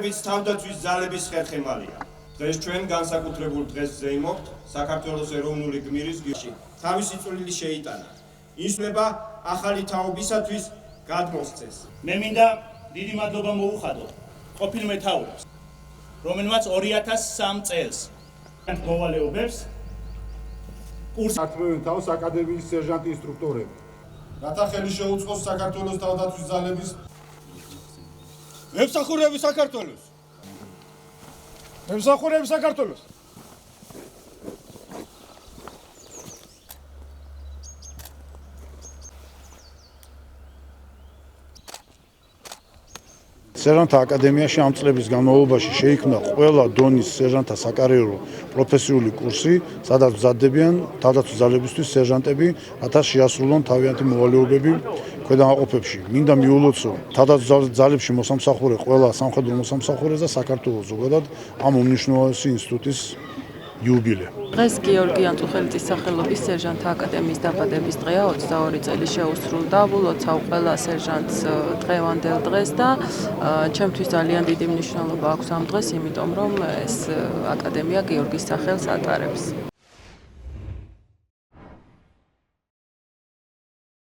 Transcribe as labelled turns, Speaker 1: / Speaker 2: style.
Speaker 1: რომლებიც თავდაცვის ძალების ხერხემალია. დღეს ჩვენ განსაკუთრებულ დღეს ზეიმობთ საქართველოს ეროვნული გმირის გირში. თავისი წვლილი შეიტანა. ისვლება ახალი თაობისათვის გადმოსცეს.
Speaker 2: მე მინდა დიდი მადლობა მოუხადო ყოფილ მეთაურებს, რომელმაც 2003 წელს მოვალეობებს კურსს
Speaker 3: ართმევენ თავს აკადემიის სერჟანტი ინსტრუქტორები. რათა ხელი შეუწყოს საქართველოს თავდაცვის ძალების
Speaker 4: ემსახურები საქართველოს. ემსახურები საქართველოს.
Speaker 3: სერჟანტთა აკადემიაში ამ წლების განმავლობაში შეიქმნა ყველა დონის სერჟანტთა საკარიერო პროფესიული კურსი, სადაც მზადდებიან თავდაცვის ძალებისთვის სერჟანტები, რათა შეასრულონ თავიანთი მოვალეობები ქვედანაყოფებში. მინდა მიულოცო თავდაცვის ძალებში მოსამსახურე ყველა სამხედრო მოსამსახურეს და საქართველოს ზოგადად ამ უმნიშვნელოვანესი ინსტიტუტის იუბილე.
Speaker 5: დღეს გიორგი ანტუხელიძის სახელობის სერჟანტთა აკადემიის დაბადების დღეა, 22 წელი შეუსრულდა. ვლოცავ ყველა სერჟანტს დღევანდელ დღეს და ჩემთვის ძალიან დიდი მნიშვნელობა აქვს ამ დღეს, იმიტომ რომ ეს აკადემია გიორგის სახელს ატარებს.